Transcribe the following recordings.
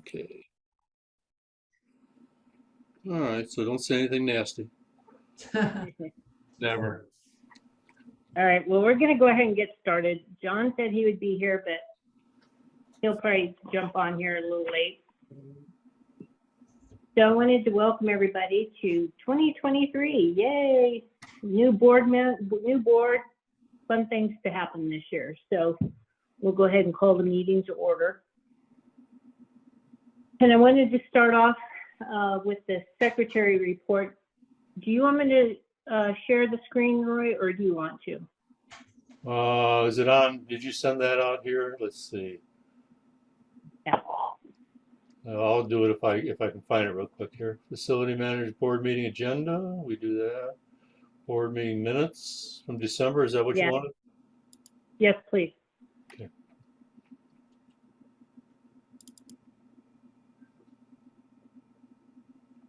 Okay. All right, so don't say anything nasty. Never. All right, well, we're going to go ahead and get started. John said he would be here, but he'll probably jump on here a little late. So I wanted to welcome everybody to 2023. Yay! New board, fun things to happen this year. So we'll go ahead and call the meeting to order. And I wanted to start off with the secretary report. Do you want me to share the screen, Roy, or do you want to? Is it on? Did you send that out here? Let's see. Yeah. I'll do it if I can find it real quick here. Facility manager board meeting agenda. We do that. Board meeting minutes from December. Is that what you wanted? Yes, please. Okay.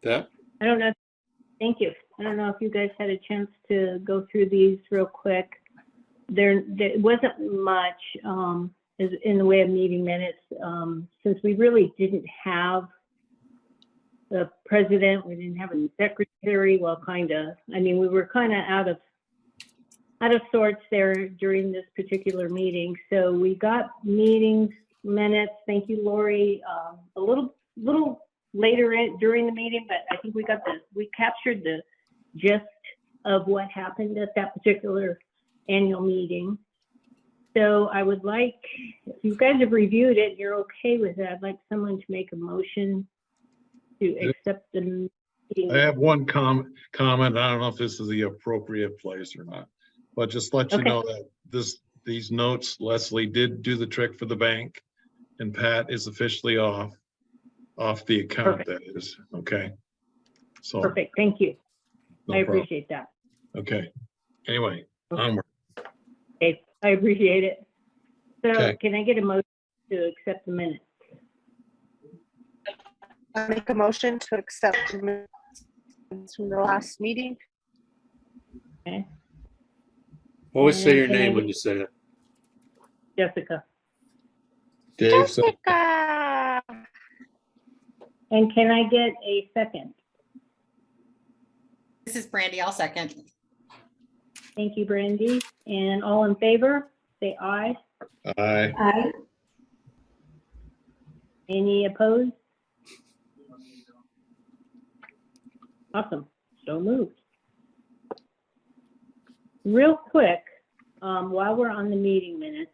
That? I don't know. Thank you. I don't know if you guys had a chance to go through these real quick. There wasn't much in the way of meeting minutes since we really didn't have the president. We didn't have a secretary. Well, kind of. I mean, we were kind of out of sorts there during this particular meeting. So we got meetings minutes. Thank you, Lori. A little later during the meeting, but I think we captured the gist of what happened at that particular annual meeting. So I would like, if you guys have reviewed it, you're okay with it, I'd like someone to make a motion to accept the meeting. I have one comment. I don't know if this is the appropriate place or not, but just let you know that these notes, Leslie did do the trick for the bank, and Pat is officially off the account. Perfect. That is okay. So Perfect. Thank you. no I problem. appreciate that. Okay. Anyway, Okay. onward. Okay, I appreciate it. So Okay. Can I get a motion to accept the minutes? I make a motion to accept the minutes from the last meeting. Okay, Always say your And can I name get- when you say it. Jessica. Dave said, Jessica. And can I get a second? This is Brandy. I'll second. Thank you, Brandy. And all in favor, say aye. aye. Aye. Any opposed? Awesome. So moved. Real quick, while we're on the meeting minutes,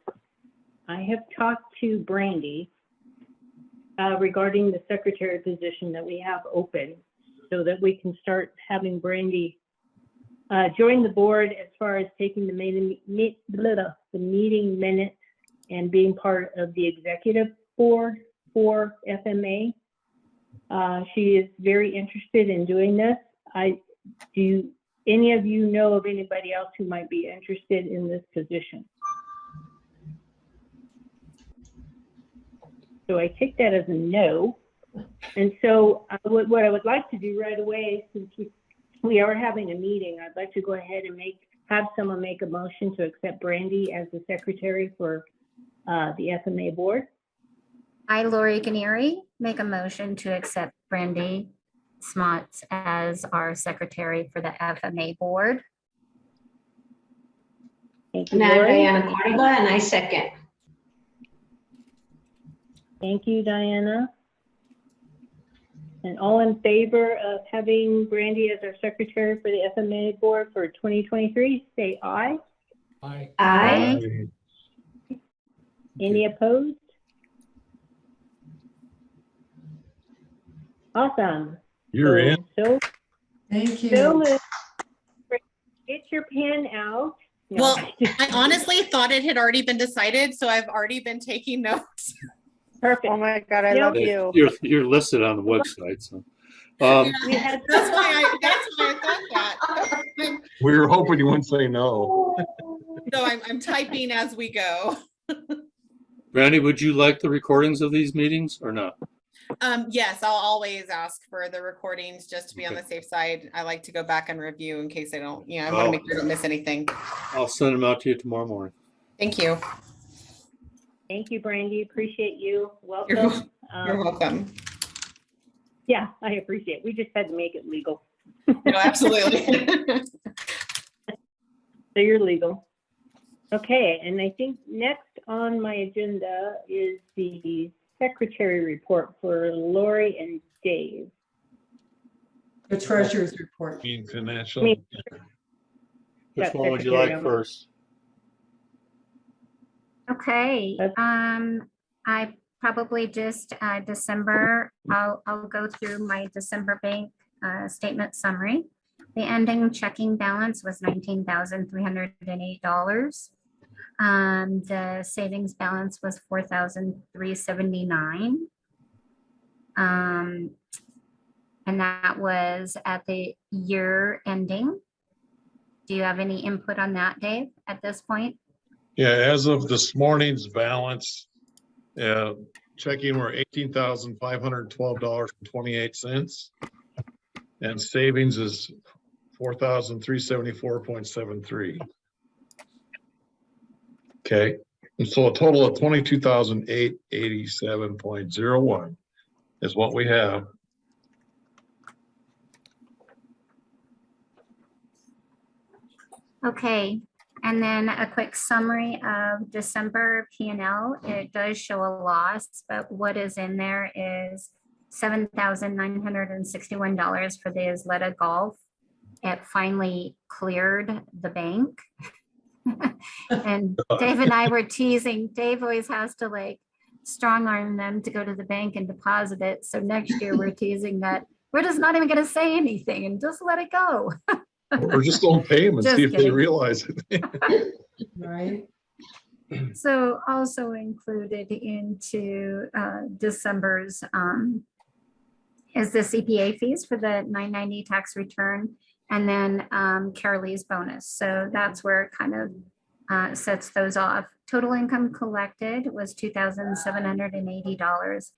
I have talked to Brandy regarding the secretary position that we have open so that we can start having Brandy join the board as far as taking the meeting minutes and being part of the executive board for FMA. She is very interested in doing this. Do any of you know of anybody else who might be interested in this position? So I take that as a no. And so what I would like to do right away, since we are having a meeting, I'd like to go ahead and have someone make a motion to accept Brandy as the secretary for the FMA board. I, Lori Canary, make a motion to accept Brandy Smots as our secretary for the FMA board. Thank you, And I'm Lori. Diana Cordova, and I second. Thank you, Diana. And all in favor of having Brandy as our secretary for the FMA board for 2023, say aye. Aye. Aye. Any opposed? Awesome. You're in. So, Thank so you. moved. Get your pen out. No. Well, I honestly thought it had already been decided, so I've already been taking notes. Perfect. Oh my God, I Yeah. love you. You're listed on the website. So, We had That's why I thought that. We were hoping you wouldn't say no. So I'm typing as we go. Brandy, would you like the recordings of these meetings or not? Yes, I'll always ask for the recordings just to be on the safe side. I like to go back and review in case I don't, I want to make sure I don't miss anything. I'll send them out to you tomorrow morning. Thank you. Thank you, Brandy. Appreciate you. You're Welcome. You're welcome. Yeah, I appreciate it. We just had to make it legal. No, absolutely. So you're legal. Okay, and I think next on my agenda is the secretary report for Lori and Dave. The treasurer's report. Being financial. Me. Which Got one would you secretary like on. first? Okay, I probably just, December, I'll go through my December bank, statement summary. The ending checking balance was $19,308. The savings balance was $4,379. And that was at the year ending. Do you have any input on that, Dave, at this point? Yeah, as of this morning's balance, checking were $18,512.28. And savings is $4,374.73. Okay, and so a total of $22,887.01 is what we have. Okay, and then a quick summary of December P&L. It does show a loss, but what is in there is $7,961 for the Isleta Golf. It finally cleared the bank. And Dave and I were teasing. Dave always has to like strong arm them to go to the bank and deposit it. So next year we're teasing that we're just not even going to say anything and just let it go. Or just don't pay them and Just see if they kidding. realize it. Right? So also included into December's is the CPA fees for the 990 tax return, and then Carolee's bonus. So that's where it kind of sets those off. Total income collected was $2,780.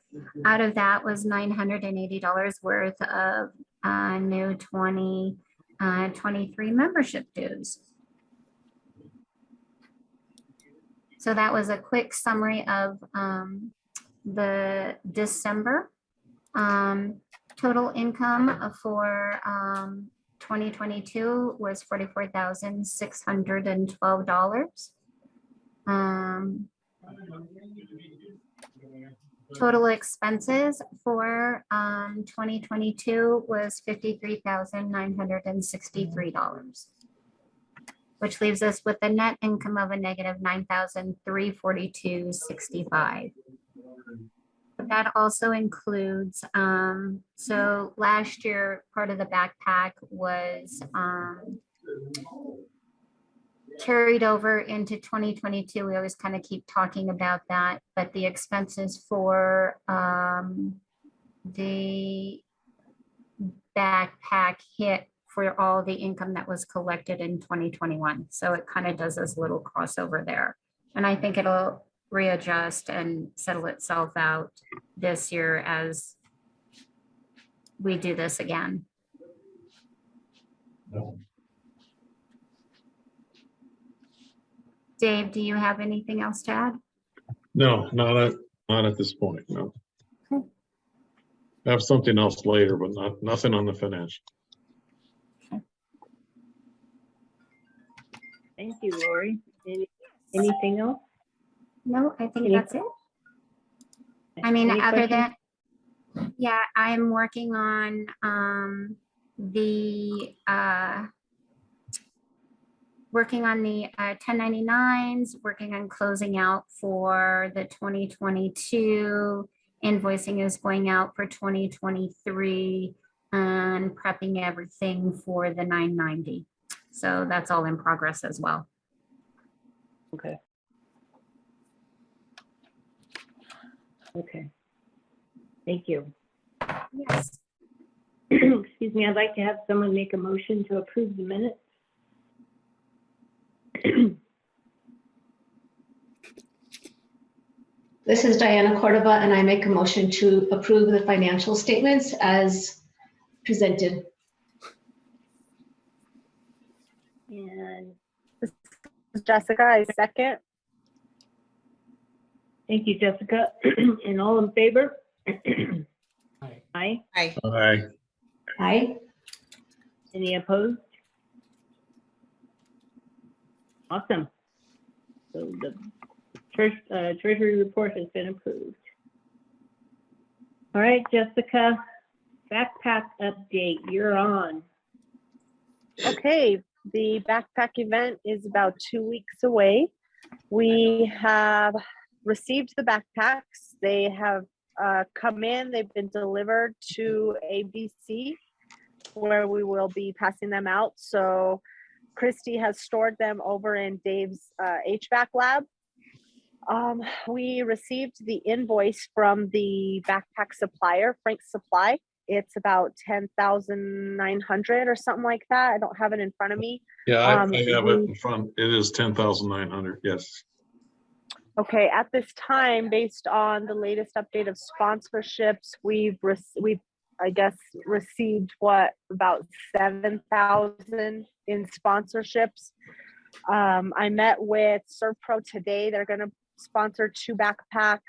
Out of that was $980 worth of new 2023 membership dues. So that was a quick summary of the December. Total income for 2022 was $44,612. Total expenses for 2022 was $53,963, which leaves us with a net income of a negative $9,342.65. But that also includes, so last year, part of the backpack was carried over into 2022. We always kind of keep talking about that, but the expenses for the backpack hit for all the income that was collected in 2021. So it kind of does this little crossover there. And I think it'll readjust and settle itself out this year as we do this again. Dave, do you have anything else to add? No, not at this point, no. Okay. I have something else later, but nothing on the financial. Thank you, Lori. Anything else? No, I think Any- that's it. I mean, Any other questions? than, yeah, I'm working on the 1099s, working on closing out for the 2022. Invoicing is going out for 2023 and prepping everything for the 990. So that's all in progress as well. Okay. Okay. Thank you. Yes. Excuse me, I'd like to have someone make a motion to approve the minutes. This is Diana Cordova, and I make a motion to approve the financial statements as presented. And Jessica, I second. thank you, Jessica. And all in favor? Aye. Aye. Aye. Aye. Any opposed? Awesome. So the treasury report has been approved. All right, Jessica, backpack update, you're on. Okay, the backpack event is about 2 weeks away. We have received the backpacks. They have come in, they've been delivered to ABC where we will be passing them out. So Christy has stored them over in Dave's HVAC lab. We received the invoice from the backpack supplier, Frank's Supply. It's about 10,900 or something like that. I don't have it in front of me. Yeah, I have it in front. It is 10,900, yes. Okay, at this time, based on the latest update of sponsorships, we've I guess received what, about 7,000 in sponsorships. I met with ServPro today. They're going to sponsor 2 backpacks.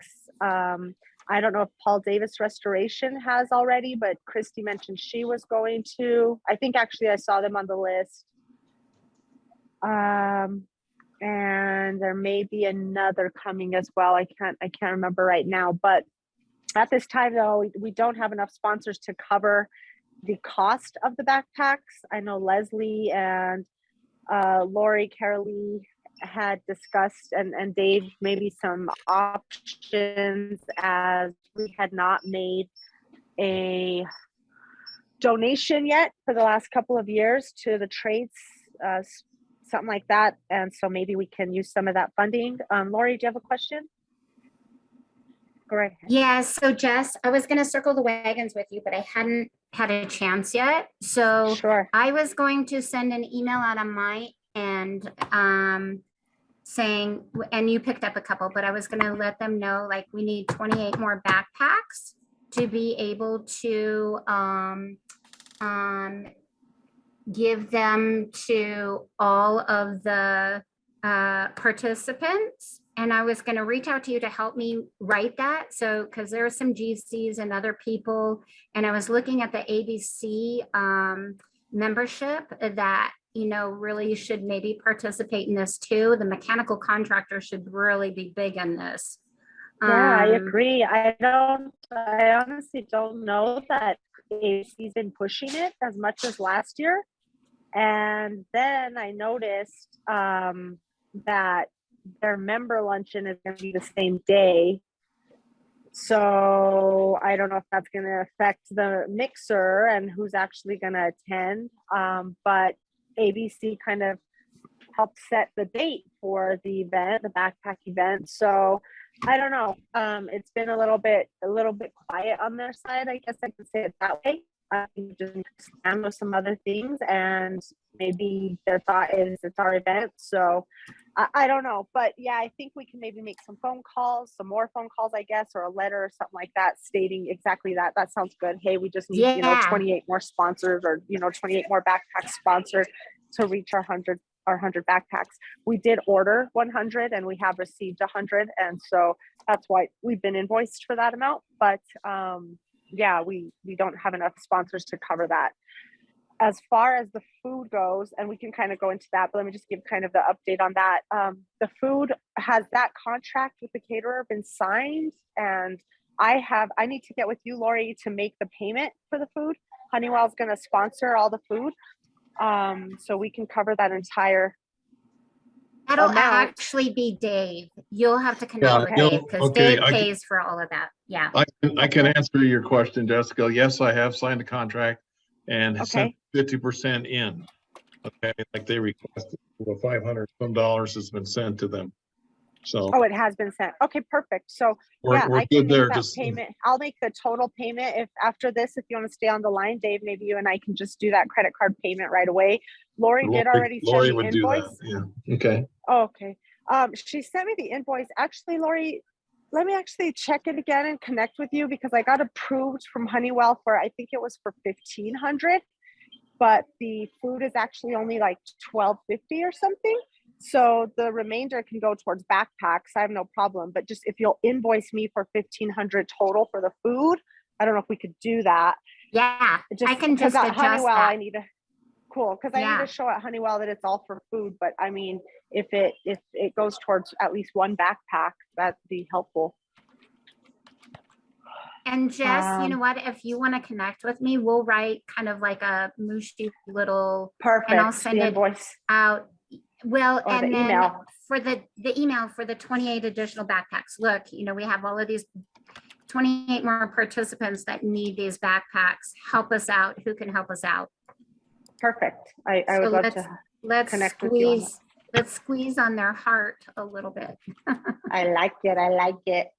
I don't know if Paul Davis Restoration has already, but Christy mentioned she was going to. I think actually I saw them on the list. And there may be another coming as well. I can't remember right now, but at this time though, we don't have enough sponsors to cover the cost of the backpacks. I know Leslie and Lori Carolee had discussed and Dave maybe some options, as we had not made a donation yet for the last couple of years to the trades, something like that. And so maybe we can use some of that funding. Lori, do you have a question? Go right ahead. Yeah, so Jess, I was gonna circle the wagons with you, but I hadn't had a chance yet. So Sure. I was going to send an email out on my end, saying, and you picked up a couple, but I was gonna let them know, like, we need 28 more backpacks to be able to give them to all of the participants. And I was going to reach out to you to help me write that. So, because there are some GCs and other people, and I was looking at the ABC membership that, you know, really should maybe participate in this too. The mechanical contractor should really be big in this. Yeah, I agree. I honestly don't know that ABC's been pushing it as much as last year. And then I noticed that their member luncheon is going to be the same day. So I don't know if that's going to affect the mixer and who's actually going to attend. But ABC kind of helped set the date for the event, the backpack event. So I don't know. It's been a little bit quiet on their side, I guess I could say it that way. I think just expand with some other things, and maybe their thought is it's our event. So I don't know, but yeah, I think we can maybe make some more phone calls, I guess, or a letter or something like that stating exactly that. That sounds good. Hey, we just need, 28 more sponsors, or, 28 more backpacks sponsored to reach our 100 backpacks. We did order 100 and we have received 100. And so that's why we've been invoiced for that amount. But yeah, we don't have enough sponsors to cover that. As far as the food goes, and we can kind of go into that, but let me just give kind of the update on that. The food, has that contract with the caterer been signed? And I need to get with you, Lori, to make the payment for the food. Honeywell's going to sponsor all the food. So we can cover that entire That'll amount. actually be Dave. You'll have to connect with Dave because okay, Dave pays for all of that. Yeah. I can answer your question, Jessica. Yes, I have signed a contract and sent 50% in. Okay, like they requested, the $500 some has been sent to them. So it has been sent. Okay, perfect. So we're I can good make there. that Just payment. I'll make the total payment if after this, if you want to stay on the line, Dave, maybe you and I can just do that credit card payment right away. Lori did already send the would do invoice. that. Yeah. Okay. Oh, okay. She sent me the invoice. Actually, Lori, let me actually check it again and connect with you, because I got approved from Honeywell for, I think it was for 1,500, but the food is actually only like $12.50 or something. So the remainder can go towards backpacks. I have no problem, but just if you'll invoice me for 1,500 total for the food, I don't know if we could do that. Yeah, I can 'cause just at adjust Honeywell, that. I need to, cool, because I need Yeah. to show at Honeywell that it's all for food, but I mean, if it goes towards at least one backpack, that'd be helpful. And Jess, you know Um, what? If you want to connect with me, we'll write kind of like a mushy little, Perfect. and I'll send The it invoice out. Well, or and the then email. for the email for the 28 additional backpacks, look, you know, we have all of these 28 more participants that need these backpacks. Help us out. Who can help us out? Perfect. I So would love to. let's connect with you on squeeze, let's squeeze on their heart a little bit. I like it. I like it.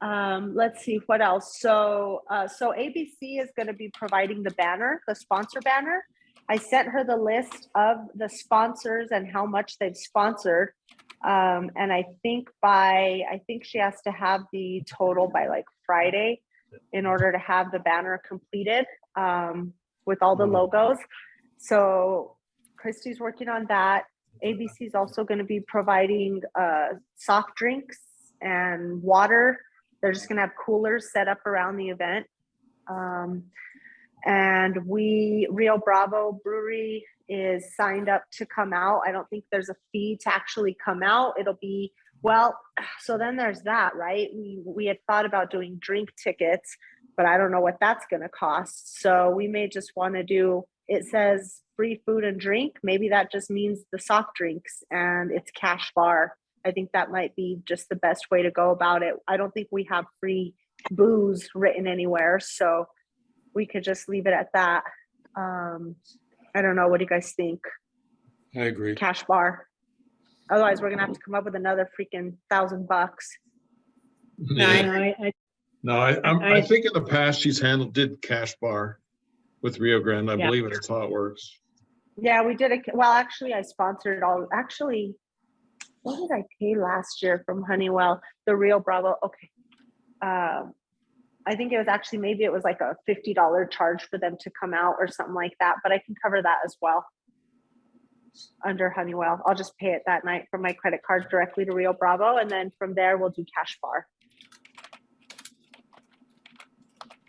Let's see what else. So ABC is going to be providing the banner, the sponsor banner. I sent her the list of the sponsors and how much they've sponsored. And I think she has to have the total by like Friday in order to have the banner completed, with all the logos. So Christy's working on that. ABC is also going to be providing, soft drinks and water. They're just gonna have coolers set up around the event. And Rio Bravo Brewery is signed up to come out. I don't think there's a fee to actually come out. It'll be, well, so then there's that, right? We had thought about doing drink tickets, but I don't know what that's gonna cost. So we may just wanna do, it says free food and drink. Maybe that just means the soft drinks and it's cash bar. I think that might be just the best way to go about it. I don't think we have free booze written anywhere, so we could just leave it at that. I don't know. What do you guys think? I agree. Cash bar. Otherwise, we're gonna have to come up with another freaking $1,000. Yeah. No, I think in the past she's did cash bar with Rio Grande. I believe that's how it works. Yeah, we did it. Well, actually, I sponsored all. Actually, what did I pay last year from Honeywell? The Rio Bravo. Okay. I think it was actually, maybe it was like a $50 charge for them to come out or something like that, but I can cover that as well under Honeywell. I'll just pay it that night from my credit card directly to Rio Bravo. And then from there, we'll do cash bar.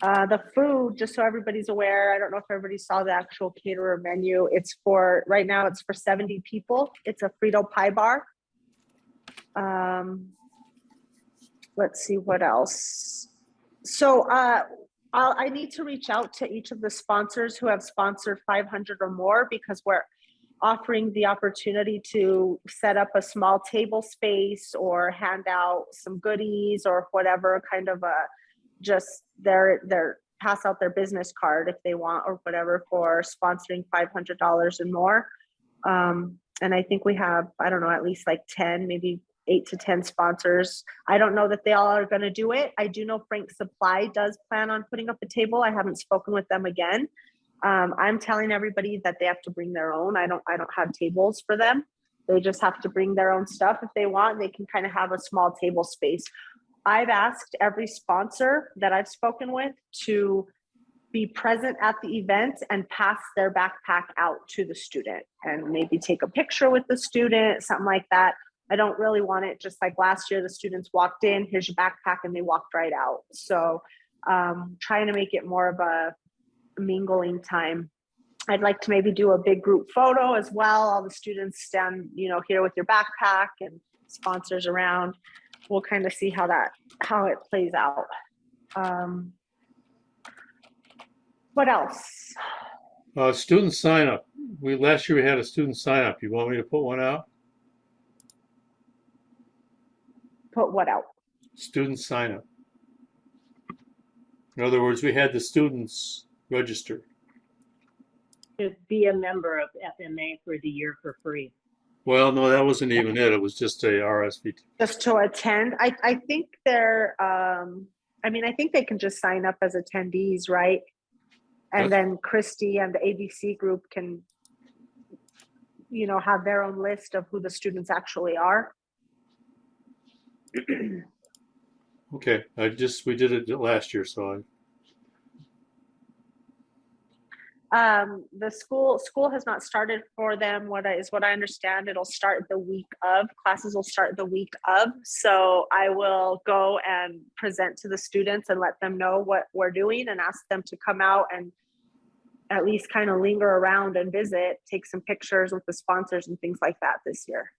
The food, just so everybody's aware, I don't know if everybody saw the actual caterer menu. It's for, right now it's for 70 people. It's a Frito pie bar. Let's see what else. So I need to reach out to each of the sponsors who have sponsored 500 or more, because we're offering the opportunity to set up a small table space or hand out some goodies or whatever, kind of a, just their pass out their business card if they want or whatever for sponsoring $500 and more. And I think we have, I don't know, at least like 10, maybe 8 to 10 sponsors. I don't know that they all are going to do it. I do know Frank Supply does plan on putting up a table. I haven't spoken with them again. I'm telling everybody that they have to bring their own. I don't have tables for them. They just have to bring their own stuff if they want. They can kind of have a small table space. I've asked every sponsor that I've spoken with to be present at the event and pass their backpack out to the student and maybe take a picture with the student, something like that. I don't really want it just like last year, the students walked in, here's your backpack, and they walked right out. So trying to make it more of a mingling time. I'd like to maybe do a big group photo as well. All the students stand, here with your backpack and sponsors around. We'll kind of see how it plays out. What else? Student sign up. Last year we had a student sign up. You want me to put one out? Put what out? Student sign up. In other words, we had the students register. To be a member of FMA for the year for free. Well, no, that wasn't even it. It was just a RSVP. Just to attend. I think they're, I think they can just sign up as attendees, right? And then Christy and the ABC group can, have their own list of who the students actually are. Okay, we did it last year, so The school has not started for them. What I understand, it'll start the week of. Classes will start the week of. So I will go and present to the students and let them know what we're doing and ask them to come out and at least kind of linger around and visit, take some pictures with the sponsors and things like that this year.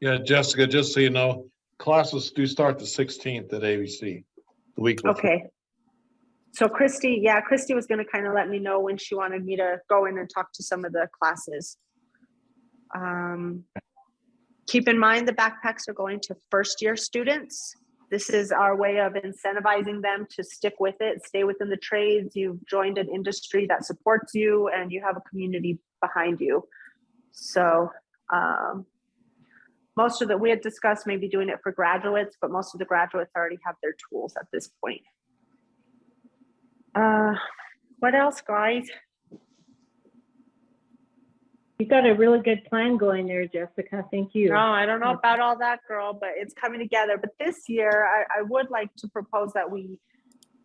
Yeah, Jessica, just so you know, classes do start the 16th at ABC, the week before. Okay. So Christy was going to kind of let me know when she wanted me to go in and talk to some of the classes. Keep in mind the backpacks are going to first year students. This is our way of incentivizing them to stick with it, stay within the trades. You've joined an industry that supports you and you have a community behind you. So we had discussed maybe doing it for graduates, but most of the graduates already have their tools at this point. What else, guys? You got a really good plan going there, Jessica. Thank you. No, I don't know about all that, girl, but it's coming together. But this year, I would like to propose that we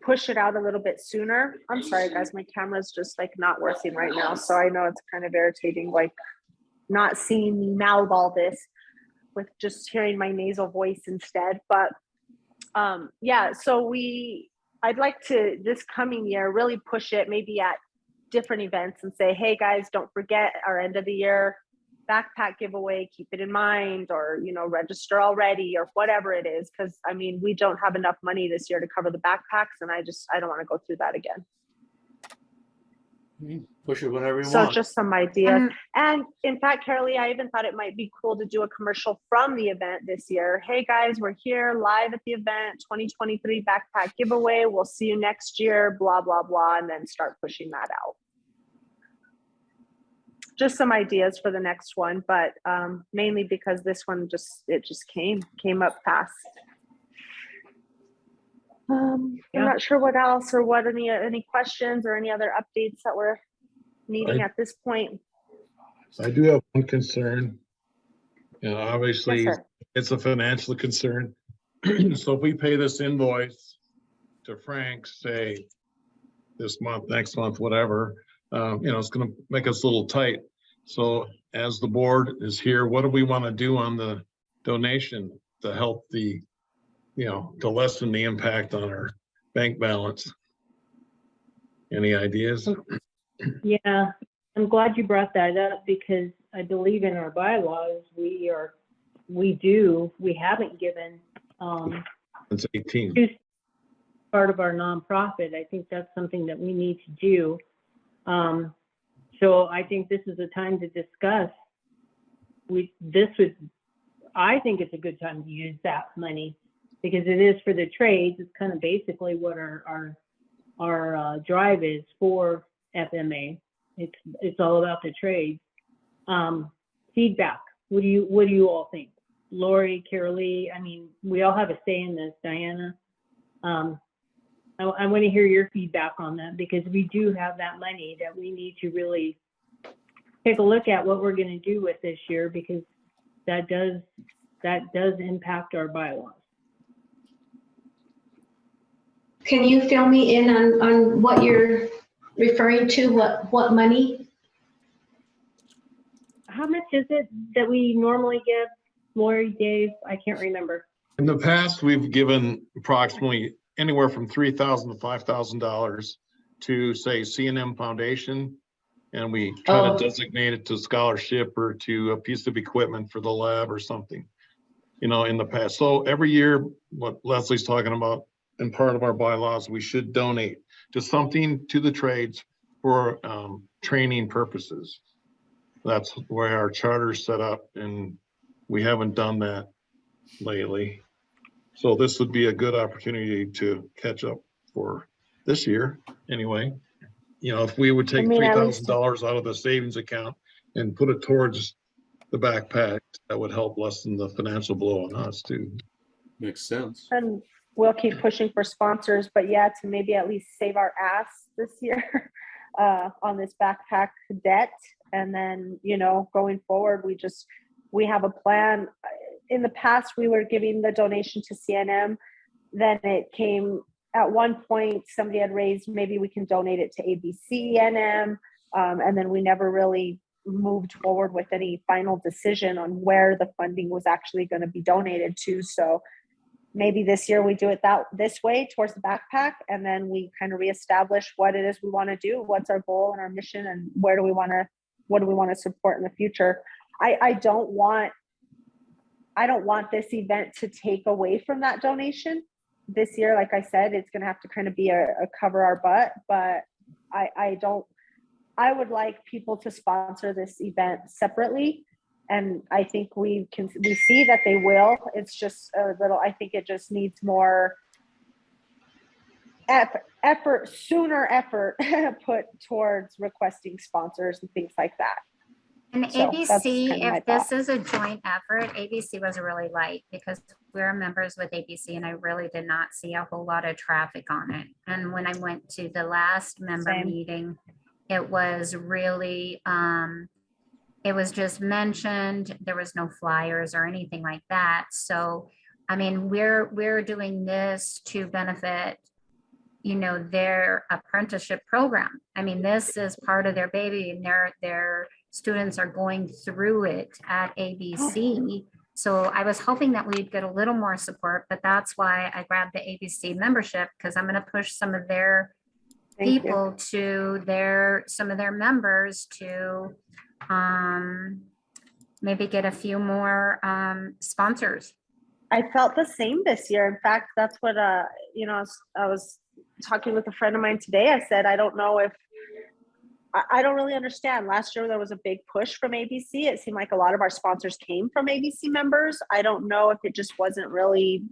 push it out a little bit sooner. I'm sorry, guys, my camera's just like not working right now. So I know it's kind of irritating, like not seeing me mouth all this with just hearing my nasal voice instead. But yeah, so I'd like to this coming year really push it maybe at different events and say, hey guys, don't forget our end of the year backpack giveaway, keep it in mind, or register already or whatever it is, because I mean we don't have enough money this year to cover the backpacks and I don't want to go through that again. Push it whenever you So want. just some ideas. And in fact, Carolee, I even thought it might be cool to do a commercial from the event this year. Hey guys, we're here live at the event, 2023 backpack giveaway. We'll see you next year, blah, blah, blah, and then start pushing that out. Just some ideas for the next one, but mainly because this one just came up fast. I'm not sure what else or what any questions or any other updates that we're needing at this point. I do have one concern. Obviously, Yes, sir. it's a financial concern. So if we pay this invoice to Frank, say this month, next month, whatever, it's going to make us a little tight. So as the board is here, what do we want to do on the donation to help to lessen the impact on our bank balance? Any ideas? Yeah, I'm glad you brought that up because I believe in our bylaws, we haven't given It's 18. part of our nonprofit. I think that's something that we need to do. So I think this is a time to discuss. I think it's a good time to use that money because it is for the trades. It's kind of basically what our drive is for FMA. It's all about the trades. Feedback. What do you all think? Lori, Carolee, I mean, we all have a say in this. Diana, I want to hear your feedback on that because we do have that money that we need to really take a look at what we're going to do with this year because that does impact our bylaws. Can you fill me in on what you're referring to? What money? How much is it that we normally give? Lori, Dave, I can't remember. In the past, we've given approximately anywhere from $3,000 to $5,000 to say C&M Foundation. And we try to designate it to scholarship or to a piece of equipment for the lab or something, in the past. So every year, what Leslie's talking about, in part of our bylaws, we should donate to something to the trades for training purposes. That's where our charter's set up, and we haven't done that lately. So this would be a good opportunity to catch up for this year anyway. If we would take $3,000 out of the savings account and put it towards the backpack, that would help lessen the financial blow on us too. Makes sense. And we'll keep pushing for sponsors, but yeah, to maybe at least save our ass this year on this backpack debt. And then, going forward, we have a plan. In the past, we were giving the donation to CNM. Then it came at one point, somebody had raised, maybe we can donate it to ABCNM. And then we never really moved forward with any final decision on where the funding was actually going to be donated to. So maybe this year we do it this way towards the backpack, and then we kind of reestablish what it is we want to do, what's our goal and our mission, and what do we want to support in the future. I don't want this event to take away from that donation. This year, like I said, it's going to have to kind of be a cover our butt, but I would like people to sponsor this event separately. And I think we see that they will. It's just a little, I think it just needs more sooner effort put towards requesting sponsors and things like that. And So that's ABC, kind of my if this thought. is a joint effort, ABC was really light because we're members with ABC and I really did not see a whole lot of traffic on it. And when I went to the last member Same. meeting, it was really, it was just mentioned, there was no flyers or anything like that. So, I mean, we're doing this to benefit, you know, their apprenticeship program. I mean, this is part of their baby and their students are going through it at ABC. So I was hoping that we'd get a little more support, but that's why I grabbed the ABC membership, because I'm going to push some of their Thank you. people to some of their members to maybe get a few more sponsors. I felt the same this year. In fact, that's what I was talking with a friend of mine today. I said, I don't know if I don't really understand. Last year there was a big push from ABC. It seemed like a lot of our sponsors came from ABC members. I don't know if it just wasn't really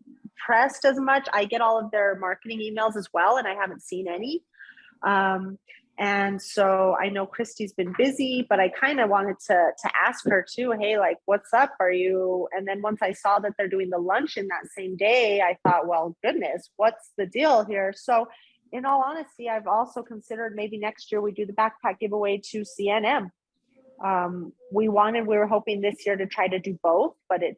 pressed as much. I get all of their marketing emails as well, and I haven't seen any. And so I know Christy's been busy, but I kind of wanted to ask her too, hey, like, what's up? Are you? And then once I saw that they're doing the luncheon that same day, I thought, well, goodness, what's the deal here? So in all honesty, I've also considered maybe next year we do the backpack giveaway to CNM. We were hoping this year to try to do both, but I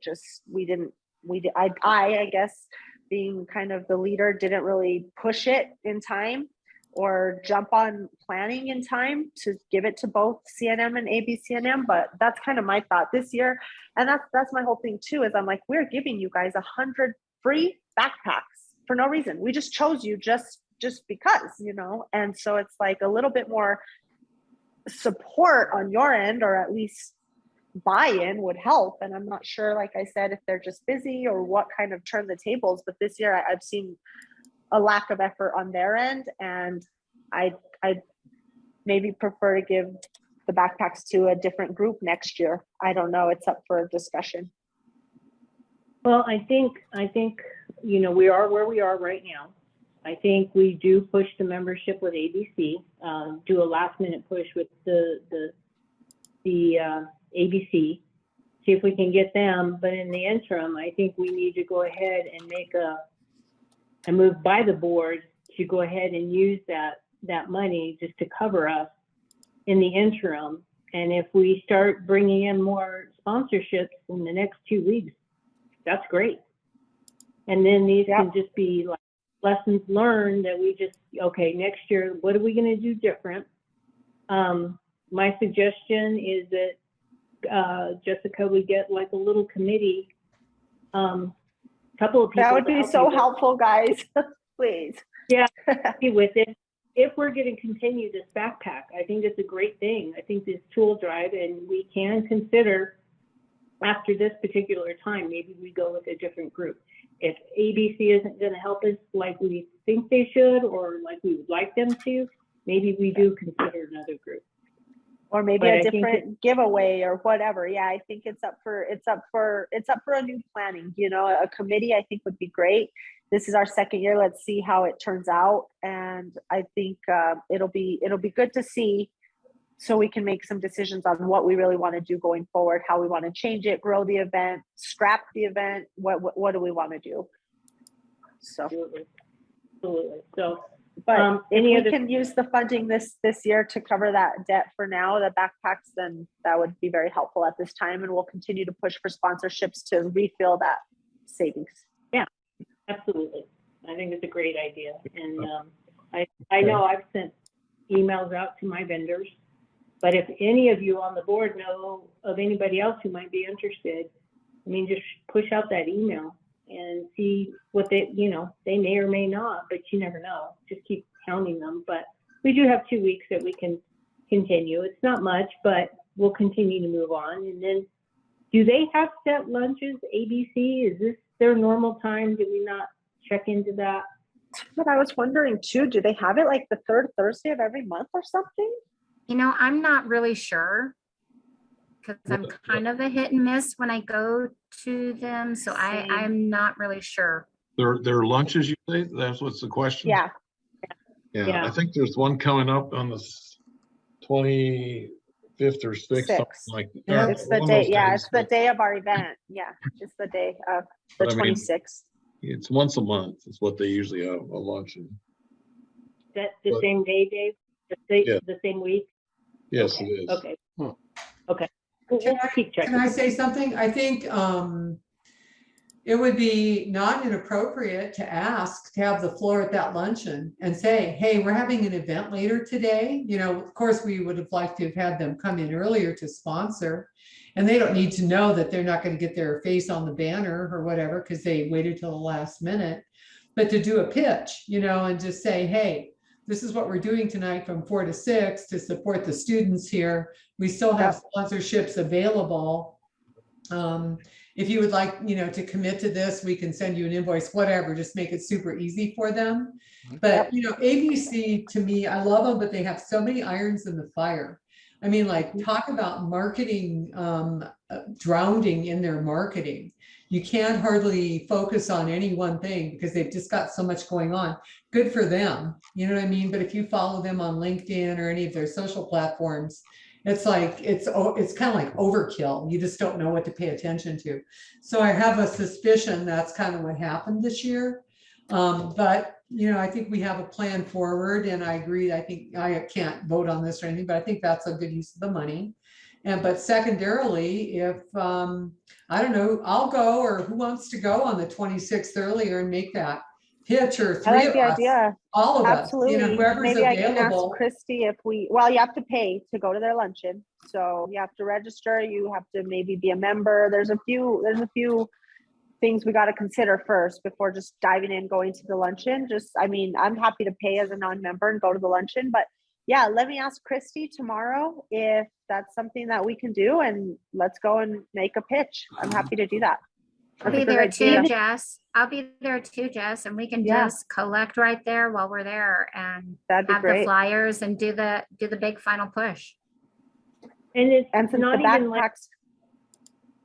guess being kind of the leader, didn't really push it in time or jump on planning in time to give it to both CNM and ABCNM. But that's kind of my thought this year. And that's my whole thing too, is I'm like, we're giving you guys 100 free backpacks for no reason. We just chose you just because, you know? And so it's like a little bit more support on your end, or at least buy-in would help. And I'm not sure, like I said, if they're just busy or what kind of turned the tables, but this year I've seen a lack of effort on their end, and I maybe prefer to give the backpacks to a different group next year. I don't know. It's up for discussion. Well, I think, you know, we are where we are right now. I think we do push the membership with ABC, do a last minute push with the ABC, see if we can get them. But in the interim, I think we need to go ahead and make a move by the board to go ahead and use that money just to cover us in the interim. And if we start bringing in more sponsorships in the next 2 weeks, that's great. And then these can just be like lessons learned that we just, okay, next year, what are we going to do different? My suggestion is that Jessica, we get like a little committee, couple of people. That would be so helpful, guys. Please. Yeah, with it. If we're going to continue this backpack, I think it's a great thing. I think this tool drive, and we can consider after this particular time, maybe we go with a different group. If ABC isn't going to help us like we think they should, or like we would like them to, maybe we do consider another group. Or maybe a different giveaway or whatever. Yeah, I think it's up for a new planning. You know, a committee I think would be great. This is our second year. Let's see how it turns out, and I think it'll be good to see, so we can make some decisions on what we really want to do going forward, how we want to change it, grow the event, scrap the event. What do we want to do? So, absolutely. So. But if we can use the funding this year to cover that debt for now, the backpacks, then that would be very helpful at this time. And we'll continue to push for sponsorships to refill that savings. Yeah, absolutely. I think it's a great idea. And I know I've sent emails out to my vendors But if any of you on the board know of anybody else who might be interested, I mean, just push out that email and see what they, you know, they may or may not, but you never know. Just keep counting them. But we do have 2 weeks that we can continue. It's not much, but we'll continue to move on. And then, do they have set lunches, ABC? Is this their normal time? Did we not check into that? But I was wondering too, do they have it like the third Thursday of every month or something? You know, I'm not really sure because I'm kind of a hit and miss when I go to them. So Same. I'm not really sure. Their lunches, you say? That's what's the question? Yeah, Yeah, Yeah. I think there's one coming up on the 25th or 6th, something Sixth. like. Yeah. or it's the one of day. those Yeah, days, it's the but day of our event. Yeah, it's the day of the But I mean- 26th. It's once a month is what they usually have, a luncheon. That the But- same day, Dave? Yeah. The same week? Yes, Okay, it is. Okay. Hmm. Okay. We'll keep checking. Can I say something? I think it would be not inappropriate to ask to have the floor at that luncheon and say, hey, we're having an event later today. You know, of course, we would have liked to have had them come in earlier to sponsor. And they don't need to know that they're not going to get their face on the banner or whatever, because they waited till the last minute. But to do a pitch, you know, and just say, hey, this is what we're doing tonight from 4 to 6 to support the students here. We still have sponsorships available. If you would like, you know, to commit to this, we can send you an invoice, whatever, just make it super easy for them. But, you know, ABC, to me, I love them, but they have so many irons in the fire. I mean, like, talk about marketing, drowning in their marketing. You can't hardly focus on any one thing because they've just got so much going on. Good for them, you know what I mean? But if you follow them on LinkedIn or any of their social platforms, it's like, it's kind of like overkill. You just don't know what to pay attention to. So I have a suspicion that's kind of what happened this year. But, you know, I think we have a plan forward, and I agree. I think I can't vote on this or anything, but I think that's a good use of the money. But secondarily, if, I don't know, I'll go, or who wants to go on the 26th earlier and make that pitch, or I three like of the us, idea. all of us, you Absolutely. know, whoever's Maybe I can ask available. Christy if well, you have to pay to go to their luncheon. So you have to register, you have to maybe be a member. There's a few things we got to consider first before just diving in, going to the luncheon. I mean, I'm happy to pay as a non-member and go to the luncheon, but yeah, let me ask Christy tomorrow if that's something that we can do, and let's go and make a pitch. I'm happy to do that. I'll That's be a good there idea. too, Jess. I'll be there too, Jess, and we can Yeah. just collect right there while we're there and That'd be have the great. flyers and do the big final push. And it's And since not the even like backpacks,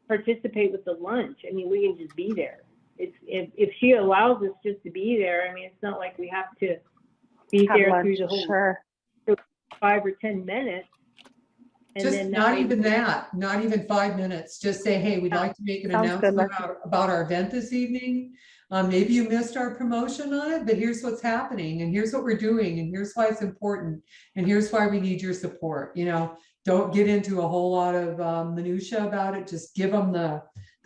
participate with the lunch. I mean, we can just be there. It's if she allows us just to be there, I mean, it's not like we have to be have there lunch, through the whole sure. 5 or 10 minutes. And Just then not that way even we- that, not even 5 minutes. Just say, hey, we'd like to make an Sounds good, announcement about our event this evening. Maybe you missed our promotion on it, but here's what's happening, and here's what we're doing, and here's why it's important, and here's why we need your support. You know, don't get into a whole lot of minutia about it. Just give them the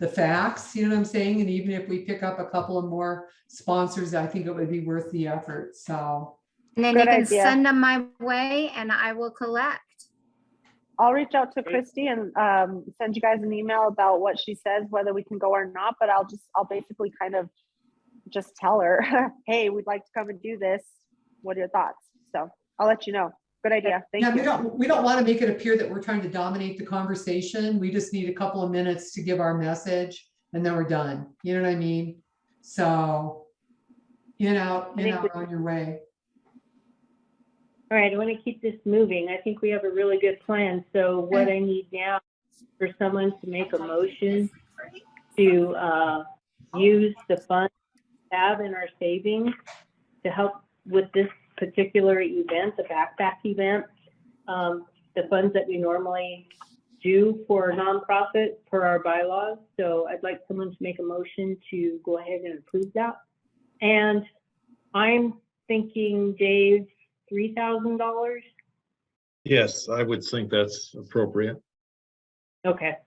facts. You know what I'm saying? And even if we pick up a couple of more sponsors, I think it would be worth the effort. So. And then you Good can idea. send them my way and I will collect. I'll reach out to Christy and send you guys an email about what she says, whether we can go or not, but I'll basically kind of just tell her, hey, we'd like to come and do this. What are your thoughts? So I'll let you know. Good idea. Thank Yeah, you. we don't want to make it appear that we're trying to dominate the conversation. We just need a couple of minutes to give our message, and then we're done. You know what I mean? So, on your way. All right, I want to keep this moving. I think we have a really good plan. So what I need now is for someone to make a motion to use the funds we have in our savings to help with this particular event, the backpack event, the funds that we normally do for a nonprofit per our bylaws. So I'd like someone to make a motion to go ahead and approve that. And I'm thinking, Dave, $3,000. Yes, I would think that's appropriate. Okay,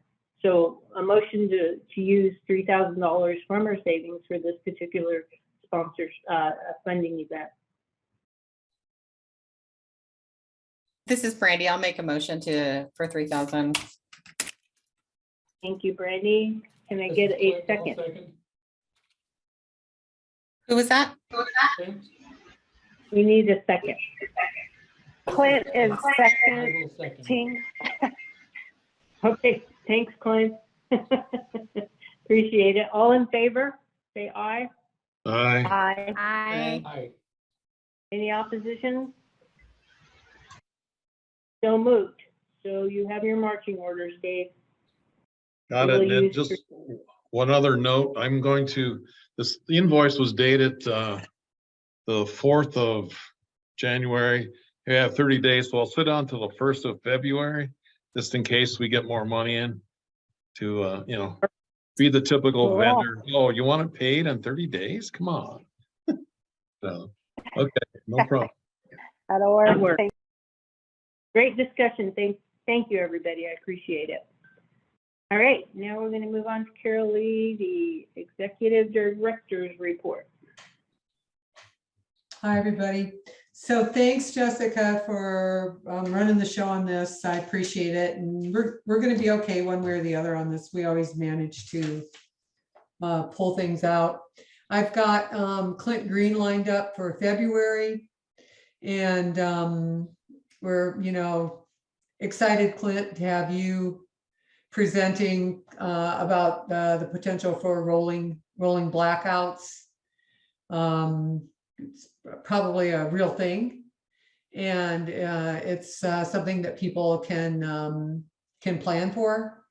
so a motion to use $3,000 from our savings for this particular sponsors funding event. This is Brandy. I'll make a motion for 3,000. Thank you, Brandy. Can I get a second? Who was that? We need a second. Clint is second. Okay, thanks, Clint. Appreciate it. All in favor, say aye. Aye. I, Any opposition? So moved. So you have your marching orders, Dave. Got it. And just one other note, I'm going to, the invoice was dated the 4th of January. We have 30 days, so I'll sit on till the 1st of February, just in case we get more money in to, be the typical Cool. vendor. Oh, you want it paid in 30 days? Come on. So, okay, no problem. That'll That work. works. Great discussion. Thank you, everybody. I appreciate it. All right, now we're going to move on to Carol Lee, the Executive Director's Report. Hi, everybody. So thanks, Jessica, for running the show on this. I appreciate it. And we're going to be okay one way or the other on this. We always manage to pull things out. I've got Clint Green lined up for February. And we're, excited, Clint, to have you presenting about the potential for rolling blackouts. It's probably a real thing, and it's something that people can plan for.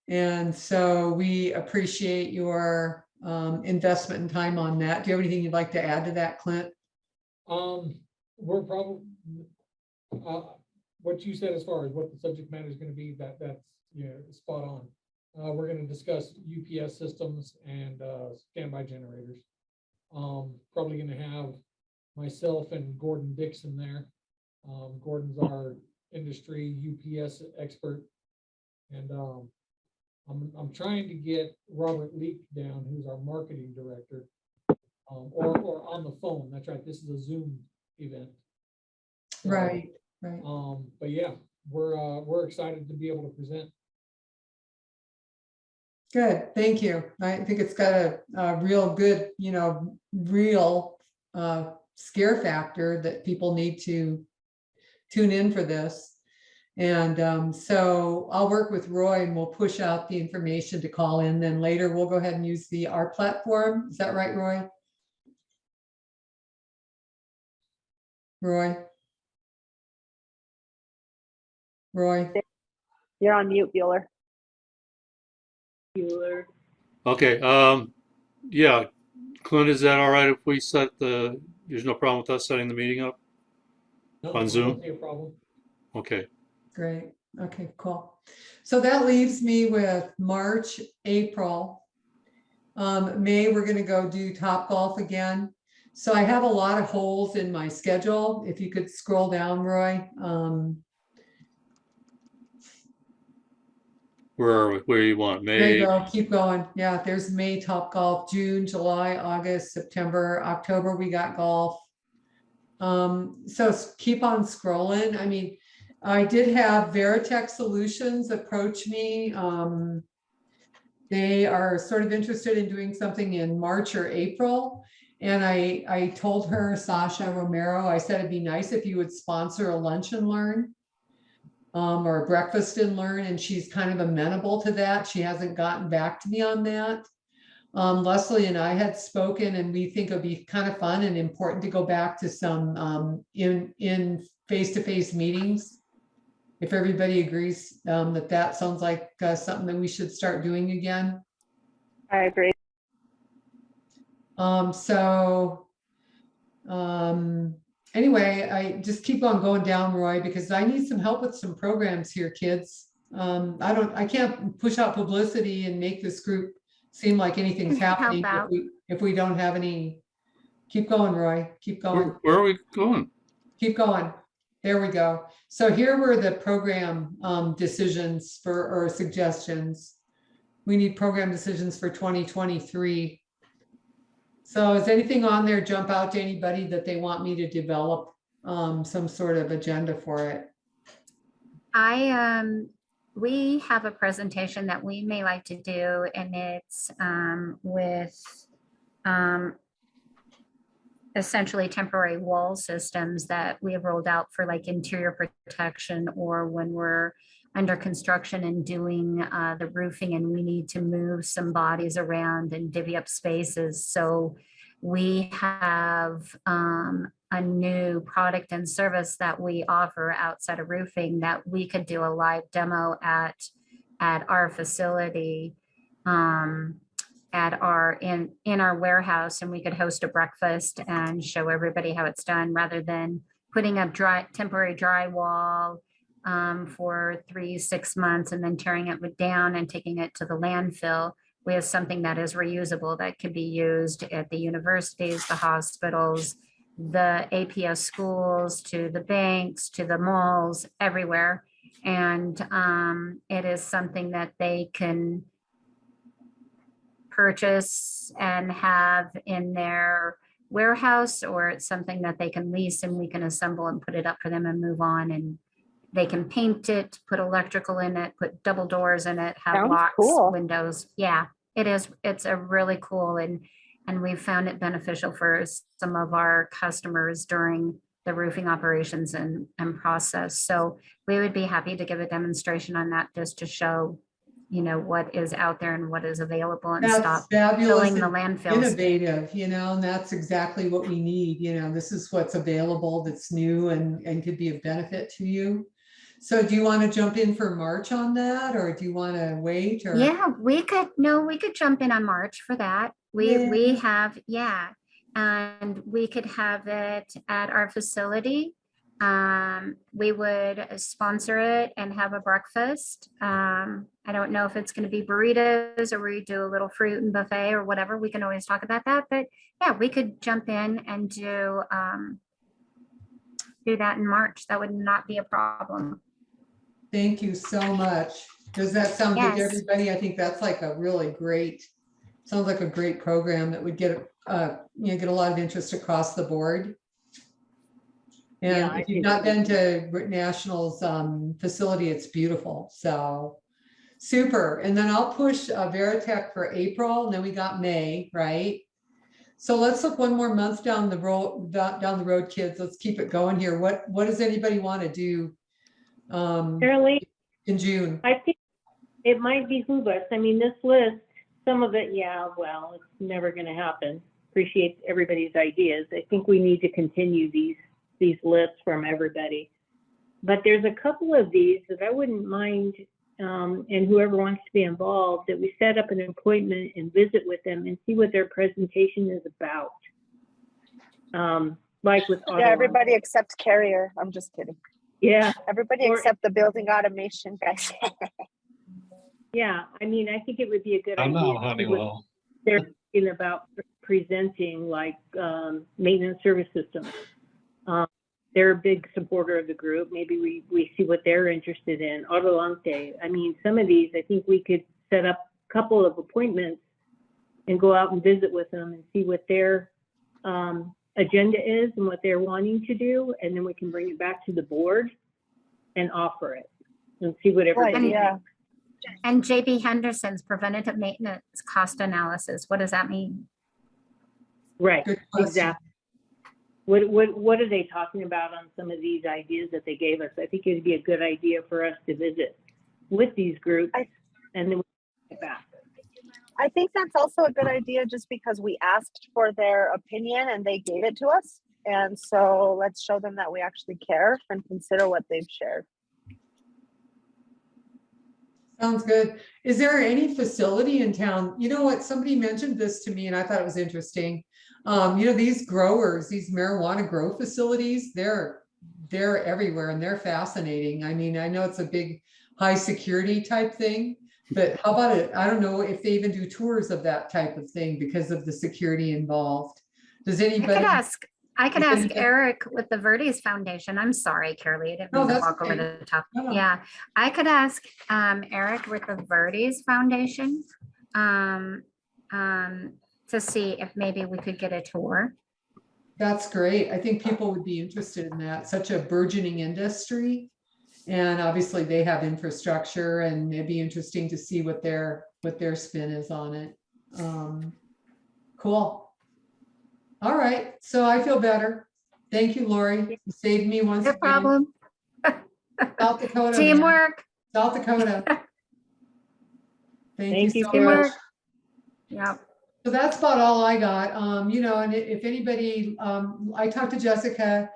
And so we appreciate your investment and time on that. Do you have anything you'd like to add to that, Clint? We're probably what you said as far as what the subject matter is going to be. That's spot on. We're going to discuss UPS systems and standby generators. Probably going to have myself and Gordon Dixon there. Gordon's our industry UPS expert, and I'm trying to get Robert Leak down, who's our marketing director, or on the phone. That's right. This is a Zoom event. So, Right. But yeah, we're excited to be able to present. Good, thank you. I think it's got a real good, real scare factor that people need to tune in for this. And so I'll work with Roy and we'll push out the information to call in. Then later we'll go ahead and use our platform. Is that right, Roy? Roy? You're on mute, Bueller. Okay, yeah, Clint, is that all right if we there's no problem with us setting the meeting up No, on I Zoom? don't see a problem. Okay, Great. Okay, cool. So that leaves me with March, April. May, we're going to go do Topgolf again. So I have a lot of holes in my schedule. If you could scroll down, Roy. where you want, There you May? go. Keep going. Yeah, there's May Topgolf, June, July, August, September, October, we got golf. So keep on scrolling. I mean, I did have Veritech Solutions approach me. They are sort of interested in doing something in March or April. And I told her, Sasha Romero, I said, it'd be nice if you would sponsor a lunch and learn. Or a breakfast and learn, and she's kind of amenable to that. She hasn't gotten back to me on that. Leslie and I had spoken, and we think it'd be kind of fun and important to go back to some in face-to-face meetings. If everybody agrees that sounds like something that we should start doing again. I agree. Anyway, I just keep on going down, Roy, because I need some help with some programs here, kids. I can't push out publicity and make this group seem like anything's Help happening out. if we don't have any. Keep going, Roy. Keep going. Where are we going? Keep going. There we go. So here were the program decisions or suggestions. We need program decisions for 2023. So is anything on there jump out to anybody that they want me to develop some sort of agenda for it? We have a presentation that we may like to do, and it's with essentially temporary wall systems that we have rolled out for like interior protection, or when we're under construction and doing the roofing and we need to move some bodies around and divvy up spaces. So we have a new product and service that we offer outside of roofing that we could do a live demo at our facility, in our warehouse, and we could host a breakfast and show everybody how it's done, rather than putting up temporary drywall for 3-6 months and then tearing it down and taking it to the landfill. We have something that is reusable that can be used at the universities, the hospitals, the APS schools, to the banks, to the malls, everywhere. And it is something that they can purchase and have in their warehouse, or it's something that they can lease and we can assemble and put it up for them and move on. And they can paint it, put electrical in it, put double doors in it, have Sounds locks, cool. windows. Yeah, it is. It's a really cool, and we've found it beneficial for some of our customers during the roofing operations and process. So we would be happy to give a demonstration on that, just to show, you know, what is out there and what is available, and That's stop fabulous filling the and landfills. innovative, and that's exactly what we need. This is what's available that's new and could be of benefit to you. So do you want to jump in for March on that, or do you want to wait? Or Yeah, we could jump in on March for that. We have, yeah, and we could have it at our facility. We would sponsor it and have a breakfast. I don't know if it's going to be burritos or we do a little fruit and buffet or whatever. We can always talk about that, but yeah, we could jump in and do that in March. That would not be a problem. Thank you so much. Does that sound good to Yes. everybody? I think that's like a really great, sounds like a great program that would get a lot of interest across the board. Yeah, And I if you've think not so. been to Brit National's facility, it's beautiful. So super. And then I'll push Veritech for April, and then we got May, right? So let's look one more month down the road, kids. Let's keep it going here. What does anybody want to do Apparently, in June? I think it might behoove us. I mean, this list, some of it, yeah, well, it's never going to happen. Appreciate everybody's ideas. I think we need to continue these lists from everybody. But there's a couple of these that I wouldn't mind, and whoever wants to be involved, that we set up an appointment and visit with them and see what their presentation is about. Like with Yeah, everybody except Carrier. I'm just kidding. Yeah. Everybody except the building automation guys. Yeah, I mean, I think it would be a good I idea. know to see what Honeywell. They're thinking about presenting, like maintenance service systems. They're a big supporter of the group. Maybe we see what they're interested in. Autolante. I mean, some of these, I think we could set up a couple of appointments and go out and visit with them and see what their agenda is and what they're wanting to do, and then we can bring it back to the board and offer it and see what everybody yeah. thinks. And JB Henderson's preventative maintenance cost analysis, what does that mean? Right, Good question. exactly. What are they talking about on some of these ideas that they gave us? I think it'd be a good idea for us to visit with these groups, and then we get back. I think that's also a good idea, just because we asked for their opinion and they gave it to us. And so let's show them that we actually care and consider what they've shared. Sounds good. Is there any facility in town? You know what? Somebody mentioned this to me and I thought it was interesting. These growers, these marijuana grow facilities, they're everywhere and they're fascinating. I mean, I know it's a big high security type thing, but how about it? I don't know if they even do tours of that type of thing because of the security involved. Does anybody? I could ask Eric with the Verdes Foundation. I'm sorry, Carolee, I didn't mean to walk over the top. No. Yeah, I could ask Eric with the Verdes Foundation to see if maybe we could get a tour. That's great. I think people would be interested in that. Such a burgeoning industry. And obviously they have infrastructure, and it'd be interesting to see what their spin is on it. Cool. All right, so I feel better. Thank you, Lori. You saved me once No again. problem. South Dakota. man. Teamwork. South Dakota. Thank you so Teamwork. much. Yeah. So that's about all I got. You know, and if anybody, I talked to Jessica,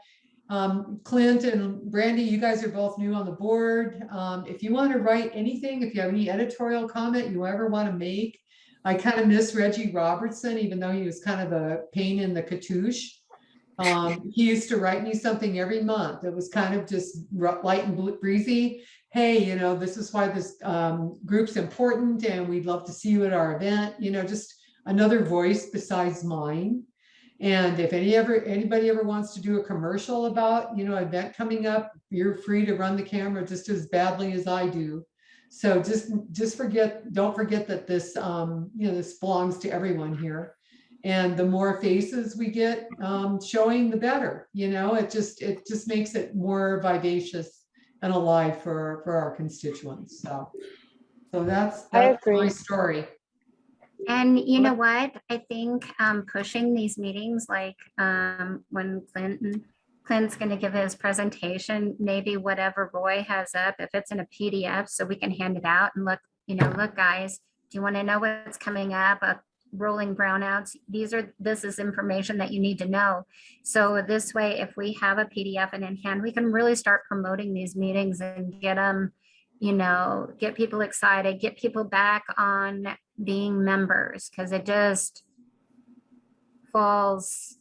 Clint and Brandy, you guys are both new on the board. If you want to write anything, if you have any editorial comment you ever want to make, I kind of miss Reggie Robertson, even though he was kind of a pain in the cartouche. He used to write me something every month. It was kind of just light and breezy. Hey, you know, this is why this group's important, and we'd love to see you at our event. You know, just another voice besides mine. And if anybody ever wants to do a commercial about, you know, an event coming up, you're free to run the camera just as badly as I do. So don't forget that this, you know, this belongs to everyone here. And the more faces we get showing, the better. You know, it just makes it more vivacious and alive for our constituents. So that's my story. And you know what? I think pushing these meetings, like when Clint's going to give his presentation, maybe whatever Roy has up, if it's in a PDF, so we can hand it out and look, you know, look, guys, do you want to know what's coming up? Rolling brownouts. This is information that you need to know. So this way, if we have a PDF and in hand, we can really start promoting these meetings and get them, you know, get people excited, get people back on being members, because it just falls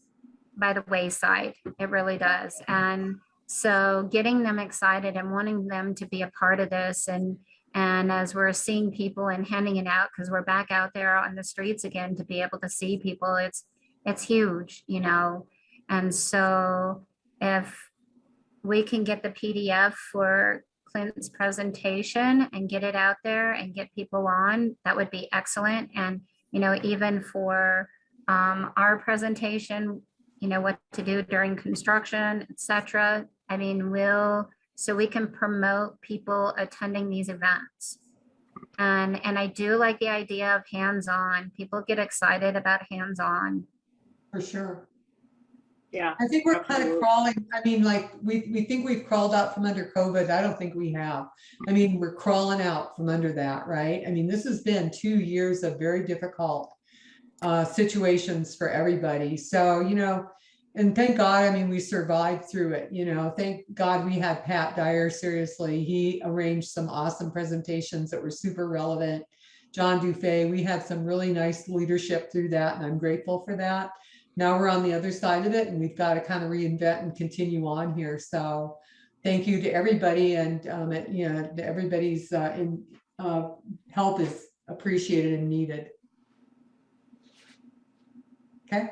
by the wayside. It really does. And so getting them excited and wanting them to be a part of this, and as we're seeing people and handing it out, because we're back out there on the streets again, to be able to see people, it's huge, you know. And so if we can get the PDF for Clint's presentation and get it out there and get people on, that would be excellent. And, you know, even for our presentation, you know, what to do during construction, etc. I mean, so we can promote people attending these events. And I do like the idea of hands-on. People get excited about hands-on. For sure. Yeah. I think we're kind of crawling. I mean, like we think we've crawled out from under COVID. I don't think we have. I mean, we're crawling out from under that, right? I mean, this has been 2 years of very difficult situations for everybody. So, you know, and thank God, I mean, we survived through it. You know, thank God we had Pat Dyer. Seriously, he arranged some awesome presentations that were super relevant. John Dufay, we had some really nice leadership through that, and I'm grateful for that. Now we're on the other side of it, and we've got to kind of reinvent and continue on here. So thank you to everybody, and you know, everybody's help is appreciated and needed. Okay.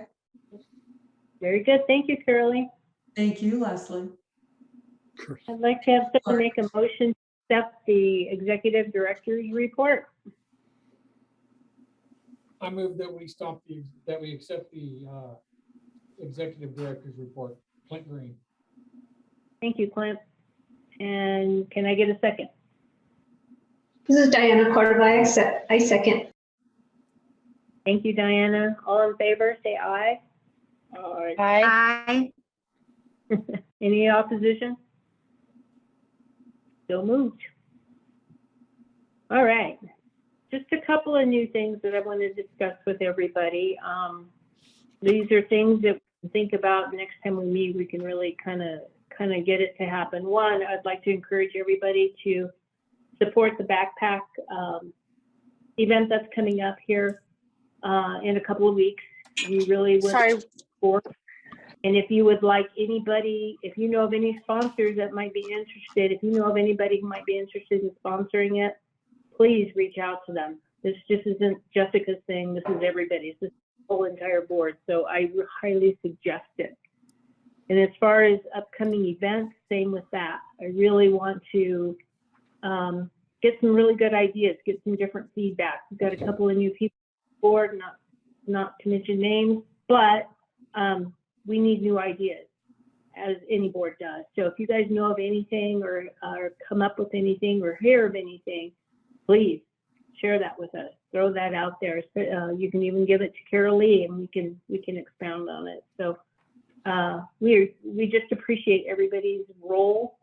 Very good. Thank you, Curly. Thank you, Leslie. I'd like to have someone make a motion to accept the executive director's report. I move that we accept the executive director's report. Clint Green. Thank you, Clint. And can I get a second? This is Diana Cordova. I second. Thank you, Diana. All in favor, say aye. Aye. Aye. Any opposition? So moved. All right. Just a couple of new things that I want to discuss with everybody. These are things that we think about next time we meet. We can really kind of get it to happen. One, I'd like to encourage everybody to support the backpack event that's coming up here in a couple of weeks. We really would support. And if you would like anybody, if you know of any sponsors that might be interested, if you know of anybody who might be interested in sponsoring it, please reach out to them. This just isn't Jessica's thing. This is everybody's. This is the whole entire board. So I highly suggest it. And as far as upcoming events, same with that. I really want to get some really good ideas, get some different feedback. We've got a couple of new people on the board, not to mention names, but we need new ideas. as any board does. So if you guys know of anything or come up with anything or hear of anything, please share that with us. Throw that out there. You can even give it to Carol Lee and we can expound on it. So we just appreciate everybody's role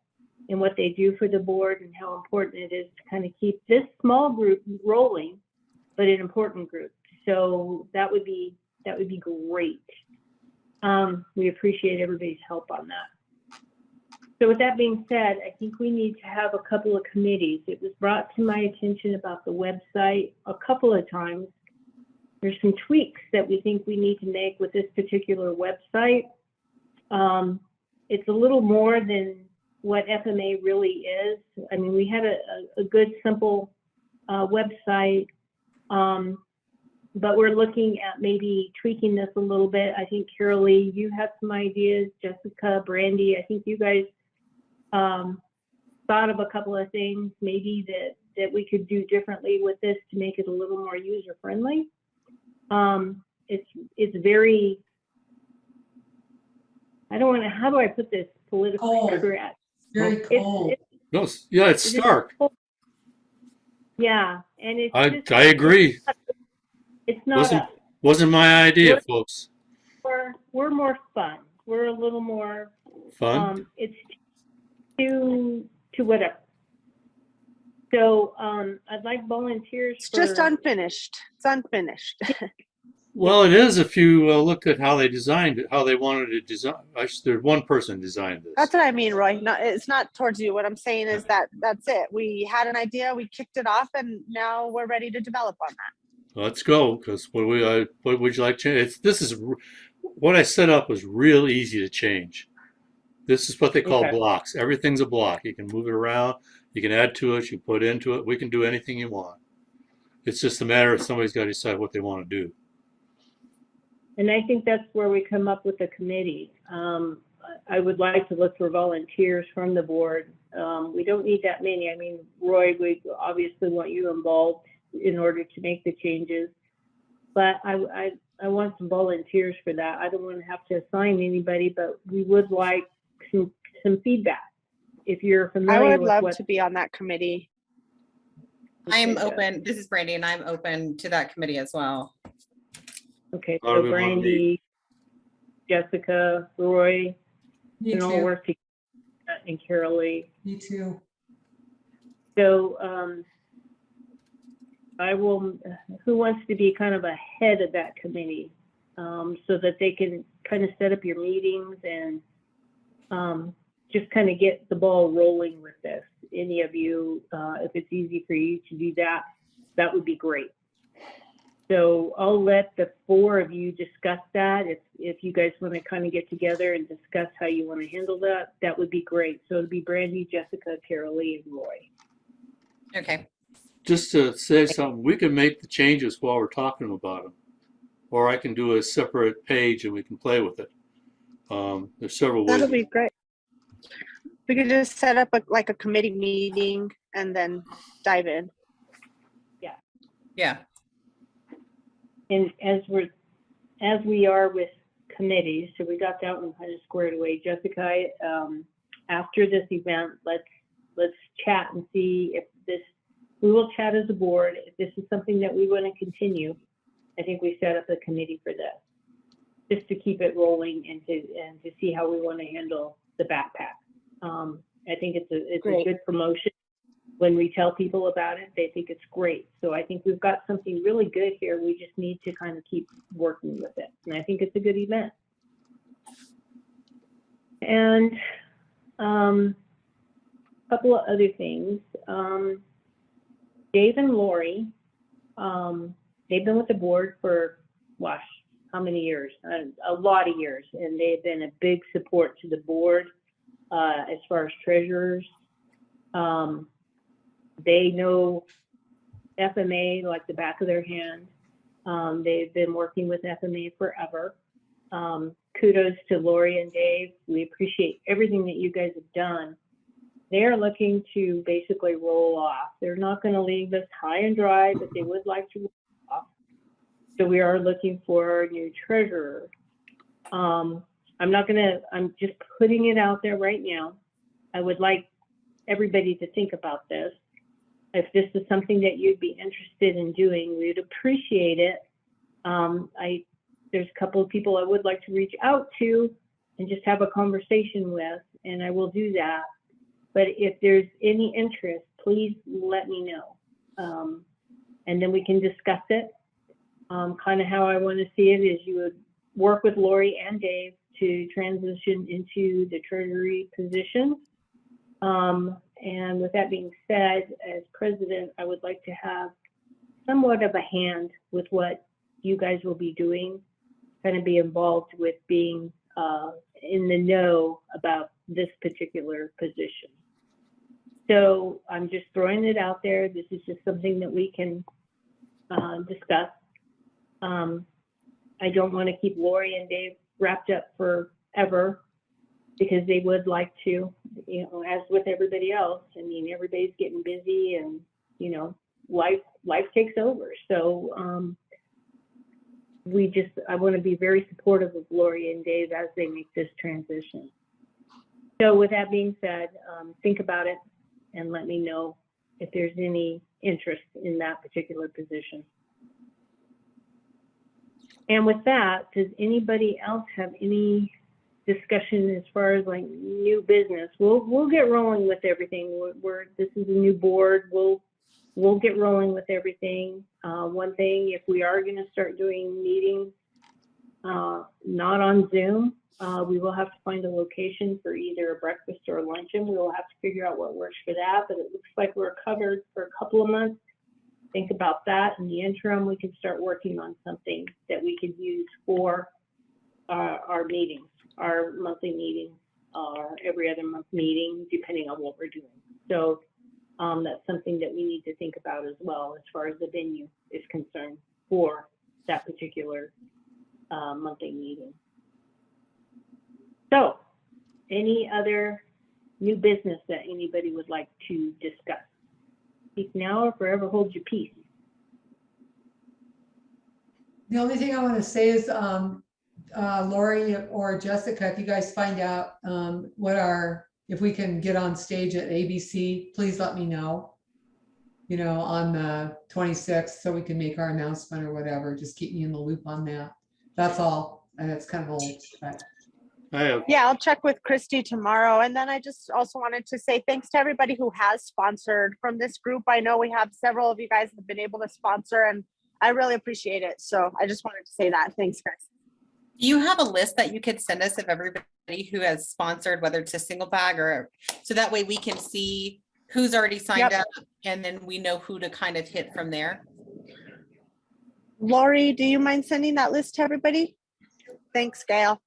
in what they do for the board and how important it is to kind of keep this small group rolling, but an important group. So that would be great. We appreciate everybody's help on that. So with that being said, I think we need to have a couple of committees. It was brought to my attention about the website a couple of times. There's some tweaks that we think we need to make with this particular website. It's a little more than what FMA really is. I mean, we had a good, simple website, but we're looking at maybe tweaking this a little bit. I think Carol Lee, you have some ideas. Jessica, Brandy, I think you guys thought of a couple of things maybe that we could do differently with this to make it a little more user friendly. It's very, I don't want to, how do I put this politically Cold. correct? Very cold. No, yeah, it's stark. Yeah, and it's I agree. It's not Wasn't my idea, folks. we're more fun. We're a little more Fun. It's to whatever. So I'd like volunteers. It's just unfinished. It's unfinished. Well, it is if you look at how they designed it, how they wanted it designed. There's one person designed this. That's what I mean, Roy. No, it's not towards you. What I'm saying is that's it. We had an idea, we kicked it off, and now we're ready to develop on that. Let's go, because what would you like to change? What I set up was real easy to change. This is what they call blocks. Everything's a block. You can move it around. You can add to it. You put into it. We can do anything you want. It's just a matter of somebody's got to decide what they want to do. And I think that's where we come up with a committee. I would like to look for volunteers from the board. We don't need that many. I mean, Roy, we obviously want you involved in order to make the changes. But I want some volunteers for that. I don't want to have to assign anybody, but we would like some feedback. If you're familiar I would with love to be on that committee. I'm open. This is Brandy, and I'm open to that committee as well. Okay, How do so we wanna Brandy, Jessica, Roy, Me and all too. work together, and Carol Lee. Me too. So I will, who wants to be kind of a head of that committee, so that they can kind of set up your meetings and just kind of get the ball rolling with this. Any of you, if it's easy for you to do that, that would be great. So I'll let the four of you discuss that. If you guys want to kind of get together and discuss how you want to handle that, that would be great. So it'd be Brandy, Jessica, Carol Lee, and Roy. Okay. Just to say something, we can make the changes while we're talking about them. Or I can do a separate page and we can play with it. There's several ways. That'll be great. We could just set up like a committee meeting and then dive in. Yeah. And as we are with committees, so we got that one kind of squared away. Jessica, after this event, let's chat and see if we will chat as a board. If this is something that we want to continue, I think we set up a committee for this, just to keep it rolling and to see how we want to handle the backpack. I think it's a good promotion. When we tell people about it, they think it's great. So I think we've got something really good here. We just need to kind of keep working with it. And I think it's a good event. And a couple of other things. Dave and Lori, they've been with the board for, gosh, how many years? A lot of years. And they've been a big support to the board as far as treasurers. They know FMA like the back of their hand. They've been working with FMA forever. Kudos to Lori and Dave. We appreciate everything that you guys have done. They're looking to basically roll off. They're not going to leave us high and dry, but they would like to roll off. So we are looking for a new treasurer. I'm just putting it out there right now. I would like everybody to think about this. If this is something that you'd be interested in doing, we'd appreciate it. There's a couple of people I would like to reach out to and just have a conversation with, and I will do that. But if there's any interest, please let me know. And then we can discuss it. Kind of how I want to see it is you would work with Lori and Dave to transition into the treasury position. And with that being said, as president, I would like to have somewhat of a hand with what you guys will be doing, kind of be involved with being in the know about this particular position. So I'm just throwing it out there. This is just something that we can discuss. I don't want to keep Lori and Dave wrapped up forever because they would like to, you know, as with everybody else. I mean, everybody's getting busy and, you know, life takes over. So I want to be very supportive of Lori and Dave as they make this transition. So with that being said, think about it and let me know if there's any interest in that particular position. And with that, does anybody else have any discussion as far as like new business? We'll get rolling with everything. This is a new board. We'll get rolling with everything. One thing, if we are going to start doing meetings, not on Zoom, we will have to find a location for either a breakfast or a luncheon. We will have to figure out what works for that, but it looks like we're covered for a couple of months. Think about that. In the interim, we can start working on something that we could use for our meetings, our monthly meetings, or every other month meeting, depending on what we're doing. So that's something that we need to think about as well as far as the venue is concerned for that particular monthly meeting. So any other new business that anybody would like to discuss? Speak now or forever hold your peace. The only thing I want to say is, Lori or Jessica, if you guys find out if we can get on stage at ABC, please let me know, you know, on the 26th, so we can make our announcement or whatever. Just keep me in the loop on that. That's all. And it's kind of old, but. Yeah, I'll check with Christy tomorrow. And then I just also wanted to say thanks to everybody who has sponsored from this group. I know we have several of you guys that have been able to sponsor, and I really appreciate it. So I just wanted to say that. Thanks, guys. Do you have a list that you could send us of everybody who has sponsored, whether it's a single bag or, so that way we can see who's already signed up and then we know who to kind of hit from there? Lori, do you mind sending that list to everybody? Thanks, Gail.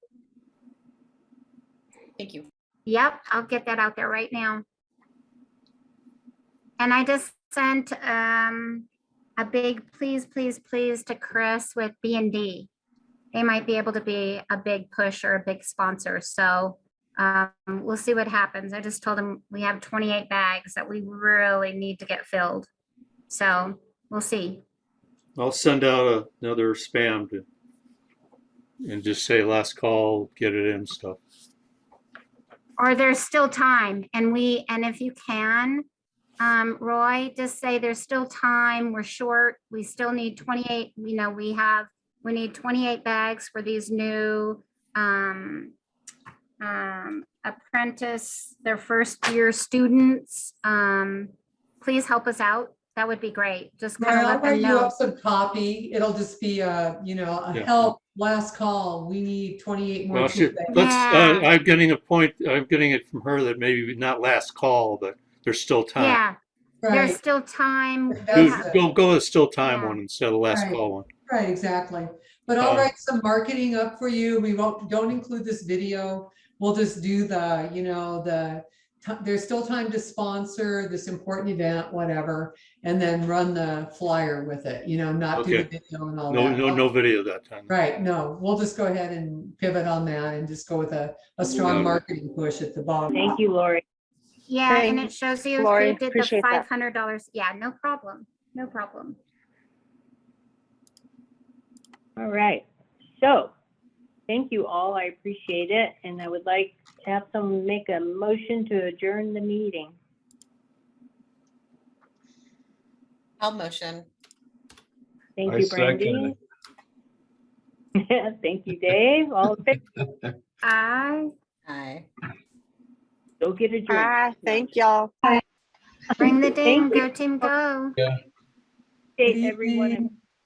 Thank you. Yep, I'll get that out there right now. And I just sent a big please, please, please to Chris with B&D. They might be able to be a big push or a big sponsor. So we'll see what happens. I just told him we have 28 bags that we really need to get filled. So we'll see. I'll send out another spam and just say last call, get it in stuff. Or there's still time, and if you can, Roy, just say there's still time. We're short. We still need 28. You know, we need 28 bags for these new apprentice, their first year students. Please help us out. That would be great. Just kind of I'll let them write you know. up some copy. It'll just be a help last call. We need 28 more. Well, I'm getting it from her that maybe not last call, but there's still time. Yeah, Right. there's still time. Go with still time Yeah. one instead of last Right. call one. Right, exactly. But I'll write some marketing up for you. We don't include this video. We'll just do there's still time to sponsor this important event, whatever, and then run the flyer with it, not do the video and all that. No video that time. Right, no, we'll just go ahead and pivot on that and just go with a strong marketing push at the bottom. Thank you, Lori. Yeah, and it shows you Lori, who did the appreciate that. $500. Yeah, no problem. No problem. All right. So Thank you all. I appreciate it. And I would like to have someone make a motion to adjourn the meeting. I'll motion. Thank I you, second Brandy. Thank you, Dave. All in favor? I Aye. Go get a drink. Thank y'all. bring the ding, Thank you. go team, go. Hey, everyone.